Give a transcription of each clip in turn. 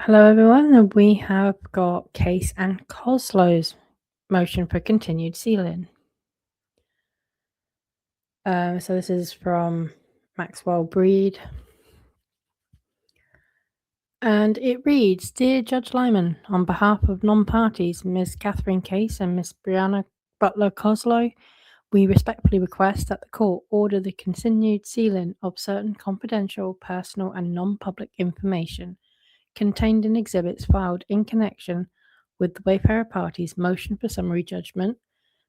Hello, everyone. And we have got Case and Koslow's motion for continued sealing. So this is from Maxwell Breed. And it reads, Dear Judge Lyman, on behalf of non-parties, Ms. Catherine Case and Ms. Brianna Butler Koslow, we respectfully request that the court order the continued sealing of certain confidential, personal, and non-public information contained in exhibits filed in connection with the Wayfarer party's motion for summary judgment,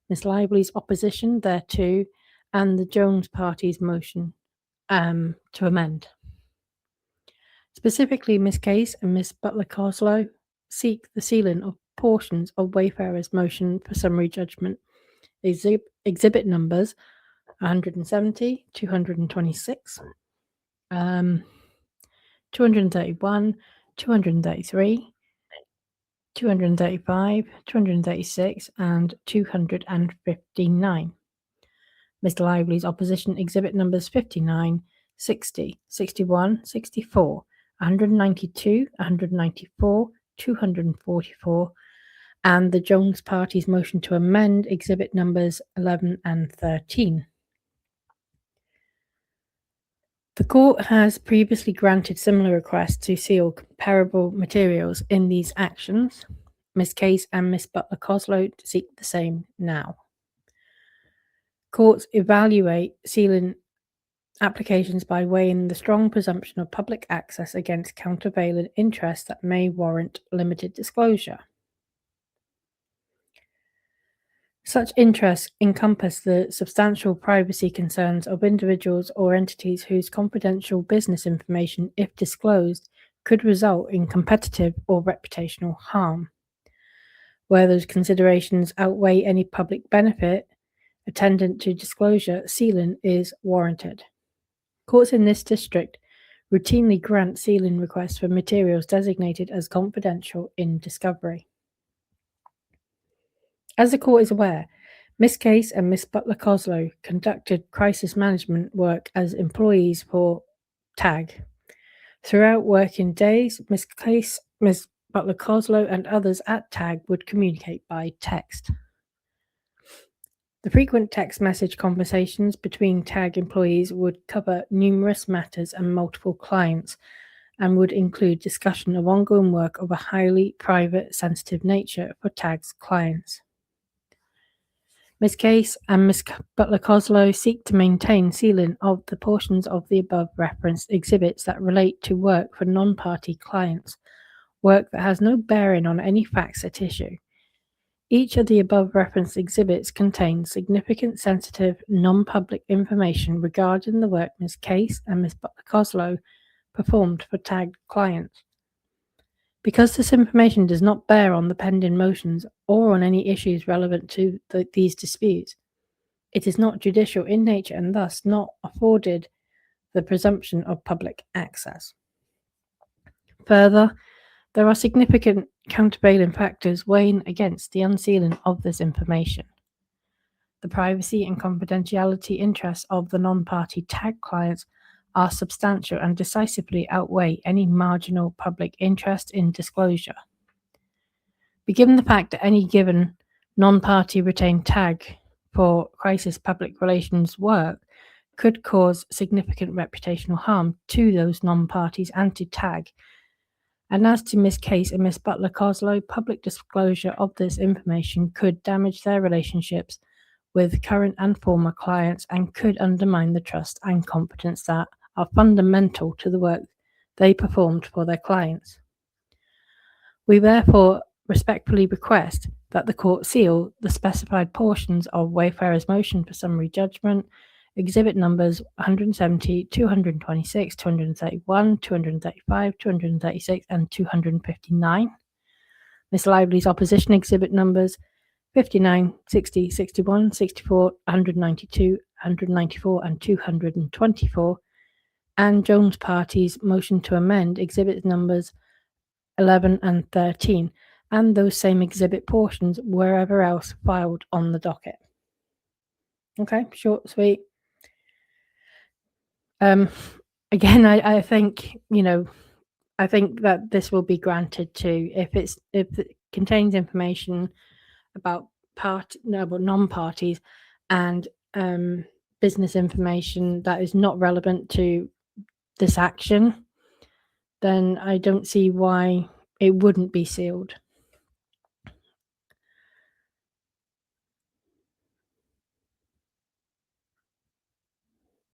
Ms. Lively's opposition thereto, and the Jones party's motion to amend. Specifically, Ms. Case and Ms. Butler Koslow seek the sealing of portions of Wayfarer's motion for summary judgment, exhibit numbers 170, 226, 231, 233, 235, 236, and 259. Mr. Lively's opposition exhibit numbers 59, 60, 61, 64, 192, 194, 244, and the Jones Party's motion to amend exhibit numbers 11 and 13. The court has previously granted similar requests to seal comparable materials in these actions. Ms. Case and Ms. Butler Koslow seek the same now. Courts evaluate sealing applications by weighing the strong presumption of public access against countervailing interests that may warrant limited disclosure. Such interests encompass the substantial privacy concerns of individuals or entities whose confidential business information, if disclosed, could result in competitive or reputational harm. Where those considerations outweigh any public benefit attendant to disclosure, sealing is warranted. Courts in this district routinely grant sealing requests for materials designated as confidential in discovery. As the court is aware, Ms. Case and Ms. Butler Koslow conducted crisis management work as employees for TAG. Throughout working days, Ms. Case, Ms. Butler Koslow, and others at TAG would communicate by text. The frequent text message conversations between TAG employees would cover numerous matters and multiple clients, and would include discussion of ongoing work of a highly private, sensitive nature for TAG's clients. Ms. Case and Ms. Butler Koslow seek to maintain sealing of the portions of the above referenced exhibits that relate to work for non-party clients, work that has no bearing on any facts at issue. Each of the above referenced exhibits contains significant sensitive, non-public information regarding the work Ms. Case and Ms. Butler Koslow performed for tagged clients. Because this information does not bear on the pending motions or on any issues relevant to these disputes, it is not judicial in nature and thus not afforded the presumption of public access. Further, there are significant countervailing factors weighing against the unsealing of this information. The privacy and confidentiality interests of the non-party tag clients are substantial and decisively outweigh any marginal public interest in disclosure. Given the fact that any given non-party retained tag for crisis public relations work could cause significant reputational harm to those non-parties and to tag, and as to Ms. Case and Ms. Butler Koslow, public disclosure of this information could damage their relationships with current and former clients and could undermine the trust and confidence that are fundamental to the work they performed for their clients. We therefore respectfully request that the court seal the specified portions of Wayfarer's motion for summary judgment, exhibit numbers 170, 226, 231, 235, 236, and 259. Ms. Lively's opposition exhibit numbers 59, 60, 61, 64, 192, 194, and 224, and Jones Party's motion to amend exhibit numbers 11 and 13, and those same exhibit portions wherever else filed on the docket. Okay, short, sweet. Again, I think, I think that this will be granted too if it contains information about non-parties and business information that is not relevant to this action, then I don't see why it wouldn't be sealed.